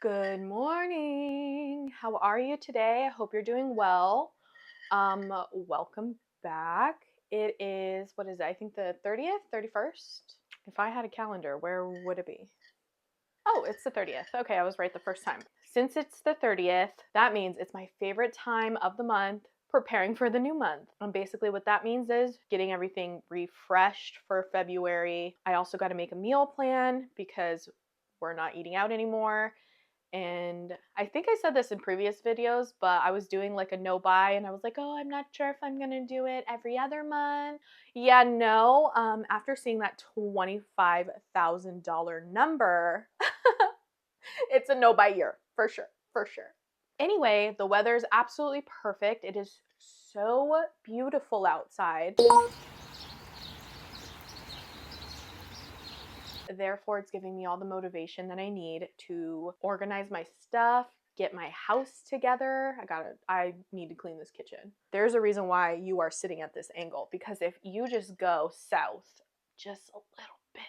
Good morning. How are you today? I hope you're doing well. Welcome back. It is, what is it? I think the 30th, 31st. If I had a calendar, where would it be? Oh, it's the 30th. Okay, I was right the first time. Since it's the 30th, that means it's my favorite time of the month, preparing for the new month. And basically what that means is getting everything refreshed for February. I also got to make a meal plan because we're not eating out anymore. And I think I said this in previous videos, but I was doing like a no buy and I was like, oh, I'm not sure if I'm gonna do it every other month. Yeah, no, after seeing that $25,000 number, it's a no buy year, for sure, for sure. Anyway, the weather is absolutely perfect. It is so beautiful outside. Therefore, it's giving me all the motivation that I need to organize my stuff, get my house together. I need to clean this kitchen. There's a reason why you are sitting at this angle, because if you just go south just a little bit.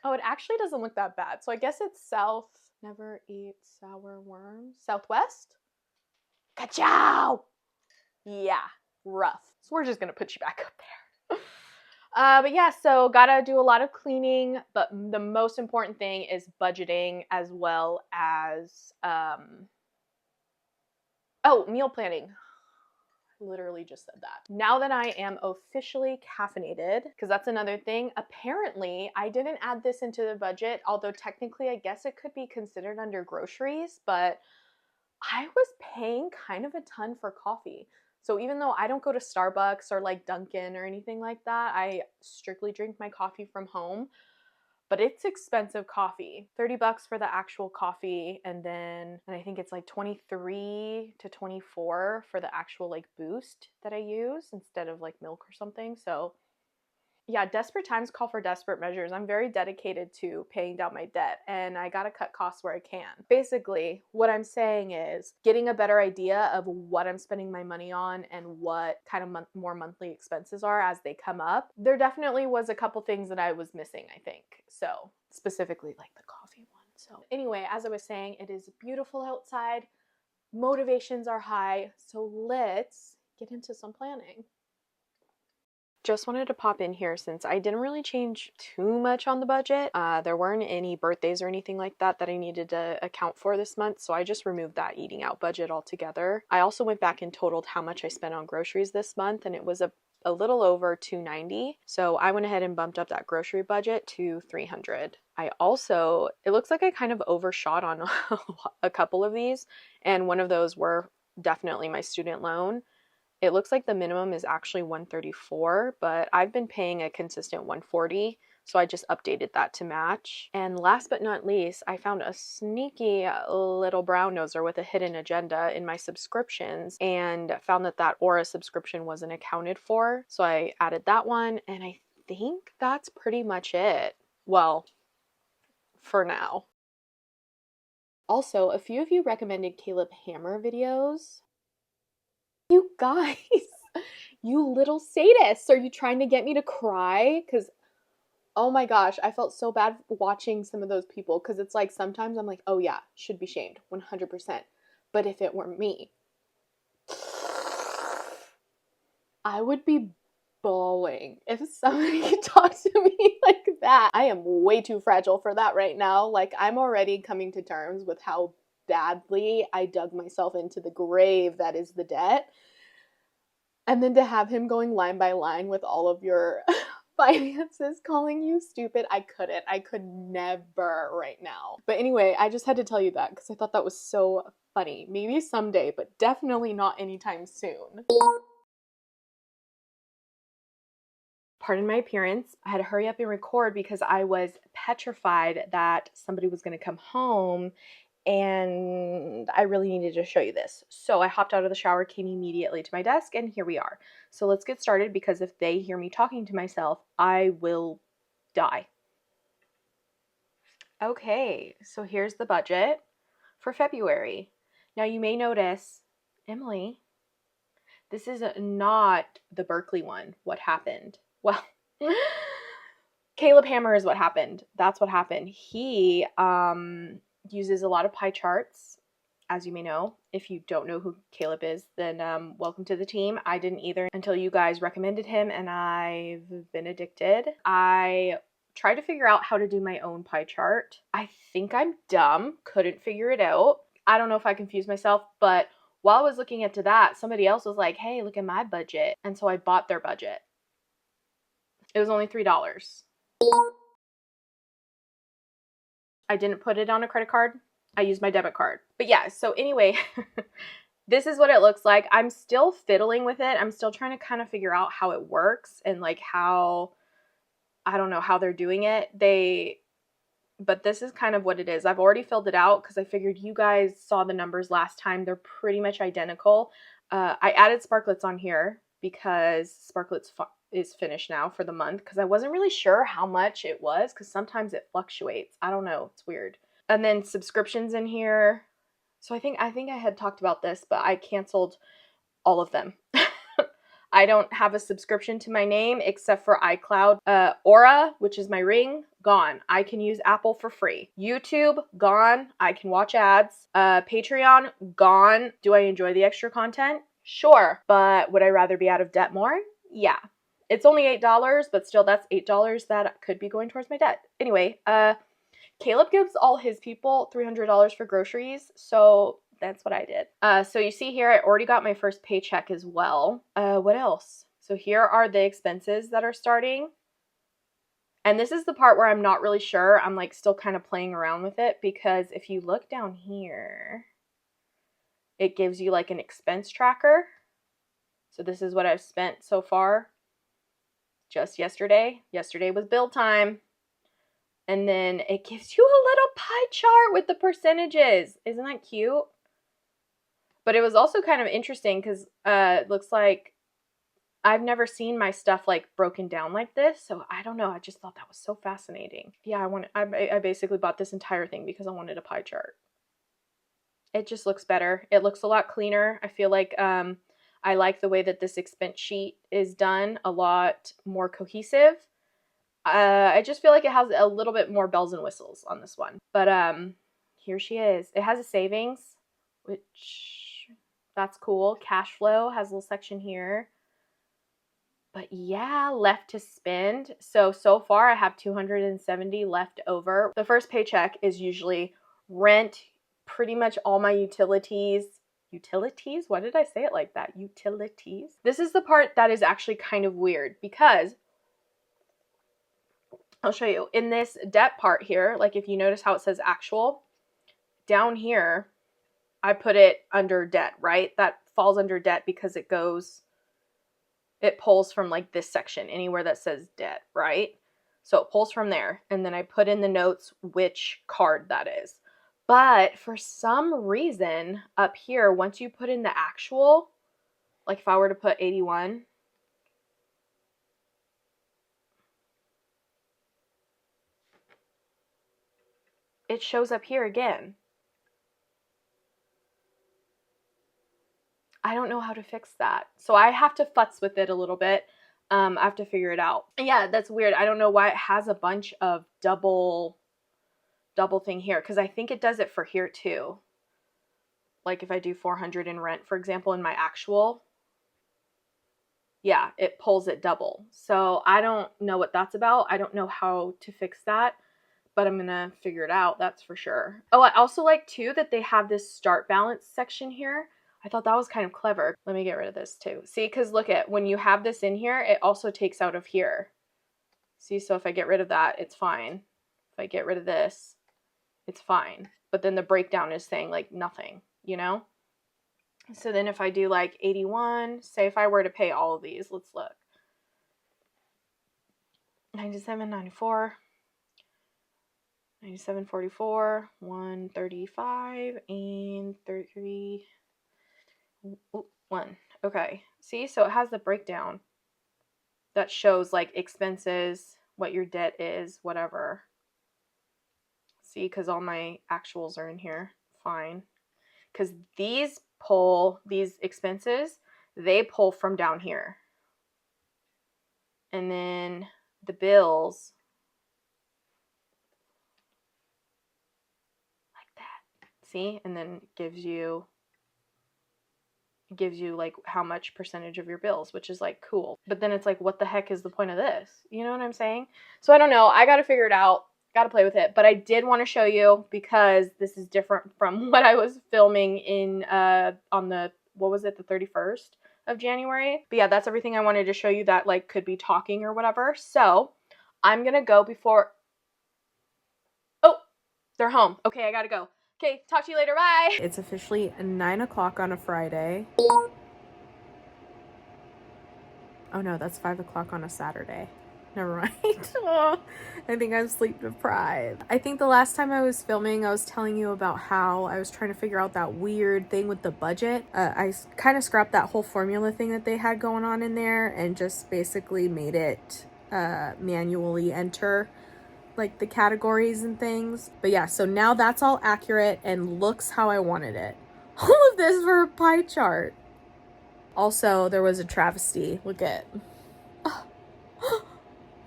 Oh, it actually doesn't look that bad. So I guess it's south. Never eat sour worms. Southwest? Ka-chow! Yeah, rough. So we're just gonna put you back up there. But yeah, so gotta do a lot of cleaning, but the most important thing is budgeting, as well as, meal planning. Literally just said that. Now that I am officially caffeinated, because that's another thing, apparently I didn't add this into the budget, although technically I guess it could be considered under groceries, but I was paying kind of a ton for coffee. So even though I don't go to Starbucks or like Dunkin' or anything like that, I strictly drink my coffee from home. But it's expensive coffee. $30 for the actual coffee, and I think it's like 23 to 24 for the actual like boost that I use instead of like milk or something. So yeah, desperate times call for desperate measures. I'm very dedicated to paying down my debt, and I gotta cut costs where I can. Basically, what I'm saying is getting a better idea of what I'm spending my money on and what kind of more monthly expenses are as they come up. There definitely was a couple things that I was missing, I think. So specifically like the coffee one. So anyway, as I was saying, it is beautiful outside. Motivations are high. So let's get into some planning. Just wanted to pop in here since I didn't really change too much on the budget. There weren't any birthdays or anything like that that I needed to account for this month, so I just removed that eating out budget altogether. I also went back and totaled how much I spent on groceries this month, and it was a little over $290. So I went ahead and bumped up that grocery budget to $300. I also, it looks like I kind of overshot on a couple of these, and one of those were definitely my student loan. It looks like the minimum is actually $134, but I've been paying a consistent $140, so I just updated that to match. And last but not least, I found a sneaky little brown noser with a hidden agenda in my subscriptions and found that Aura subscription wasn't accounted for. So I added that one, and I think that's pretty much it. Well, for now. Also, a few of you recommended Caleb Hammer videos. You guys, you little sadists, are you trying to get me to cry? Because, oh my gosh, I felt so bad watching some of those people, because it's like sometimes I'm like, oh yeah, should be shamed, 100%. But if it were me, I would be bawling if somebody talked to me like that. I am way too fragile for that right now. Like, I'm already coming to terms with how badly I dug myself into the grave that is the debt. And then to have him going line by line with all of your finances, calling you stupid, I could never right now. But anyway, I just had to tell you that because I thought that was so funny. Maybe someday, but definitely not anytime soon. Pardon my appearance. I had to hurry up and record because I was petrified that somebody was going to come home and I really needed to show you this. So I hopped out of the shower, came immediately to my desk, and here we are. So let's get started, because if they hear me talking to myself, I will die. Okay, so here's the budget for February. Now you may notice, Emily, this is not the Berkeley one. What happened? Well, Caleb Hammer is what happened. That's what happened. He uses a lot of pie charts, as you may know. If you don't know who Caleb is, then welcome to the team. I didn't either until you guys recommended him, and I've been addicted. I tried to figure out how to do my own pie chart. I think I'm dumb. Couldn't figure it out. I don't know if I confused myself, but while I was looking into that, somebody else was like, hey, look at my budget. And so I bought their budget. It was only $3. I didn't put it on a credit card. I used my debit card. But yeah, so anyway, this is what it looks like. I'm still fiddling with it. I'm still trying to kind of figure out how it works and like how, I don't know how they're doing it. But this is kind of what it is. I've already filled it out because I figured you guys saw the numbers last time. They're pretty much identical. I added Sparklets on here because Sparklets is finished now for the month because I wasn't really sure how much it was because sometimes it fluctuates. I don't know. It's weird. And then subscriptions in here. So I think I had talked about this, but I canceled all of them. I don't have a subscription to my name except for iCloud. Aura, which is my ring, gone. I can use Apple for free. YouTube, gone. I can watch ads. Patreon, gone. Do I enjoy the extra content? Sure. But would I rather be out of debt more? Yeah. It's only $8, but still that's $8 that could be going towards my debt. Anyway, Caleb gives all his people $300 for groceries, so that's what I did. So you see here, I already got my first paycheck as well. What else? So here are the expenses that are starting. And this is the part where I'm not really sure. I'm like still kind of playing around with it because if you look down here, it gives you like an expense tracker. So this is what I've spent so far just yesterday. Yesterday was bill time. And then it gives you a little pie chart with the percentages. Isn't that cute? But it was also kind of interesting because it looks like I've never seen my stuff like broken down like this. So I don't know. I just thought that was so fascinating. Yeah, I basically bought this entire thing because I wanted a pie chart. It just looks better. It looks a lot cleaner. I feel like I like the way that this expense sheet is done. A lot more cohesive. I just feel like it has a little bit more bells and whistles on this one. But here she is. It has a savings, which that's cool. Cash flow has a little section here. But yeah, left to spend. So far I have $270 left over. The first paycheck is usually rent, pretty much all my utilities. Utilities? Why did I say it like that? Utilities. This is the part that is actually kind of weird because I'll show you. In this debt part here, like if you notice how it says actual, down here, I put it under debt, right? That falls under debt because it pulls from like this section, anywhere that says debt, right? So it pulls from there. And then I put in the notes which card that is. But for some reason up here, once you put in the actual, like if I were to put 81, it shows up here again. I don't know how to fix that. So I have to futz with it a little bit. I have to figure it out. Yeah, that's weird. I don't know why it has a bunch of double thing here because I think it does it for here too. Like if I do 400 in rent, for example, in my actual, yeah, it pulls it double. So I don't know what that's about. I don't know how to fix that, but I'm gonna figure it out, that's for sure. Oh, I also like too that they have this start balance section here. I thought that was kind of clever. Let me get rid of this too. See, because look at, when you have this in here, it also takes out of here. See, so if I get rid of that, it's fine. If I get rid of this, it's fine. But then the breakdown is saying like nothing, you know? So then if I do like 81, say if I were to pay all of these, let's look. 97, 94, 97, 44, 135, and 33. One. Okay. See, so it has the breakdown that shows like expenses, what your debt is, whatever. See, because all my actuals are in here. Fine. Because these expenses, they pull from down here. And then the bills like that. See? And then it gives you like how much percentage of your bills, which is like cool. But then it's like, what the heck is the point of this? You know what I'm saying? So I don't know. I got to figure it out. Got to play with it. But I did want to show you because this is different from what I was filming in on the, what was it, the 31st of January. But yeah, that's everything I wanted to show you that like could be talking or whatever. So I'm going to go before, oh, they're home. Okay, I got to go. Okay, talk to you later. Bye. It's officially 9 o'clock on a Friday. Oh no, that's 5 o'clock on a Saturday. Never mind. Oh, I think I'm sleep deprived. I think the last time I was filming, I was telling you about how I was trying to figure out that weird thing with the budget. I kind of scrapped that whole formula thing that they had going on in there and just basically made it manually enter like the categories and things. But yeah, so now that's all accurate and looks how I wanted it. All of this for a pie chart. Also, there was a travesty. Look at,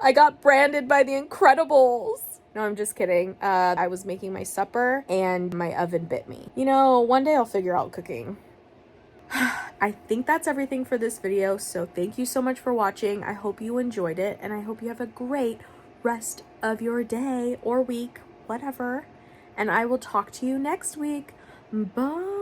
I got branded by the Incredibles. No, I'm just kidding. I was making my supper and my oven bit me. You know, one day I'll figure out cooking. I think that's everything for this video. So thank you so much for watching. I hope you enjoyed it and I hope you have a great rest of your day or week, whatever. And I will talk to you next week. Bye.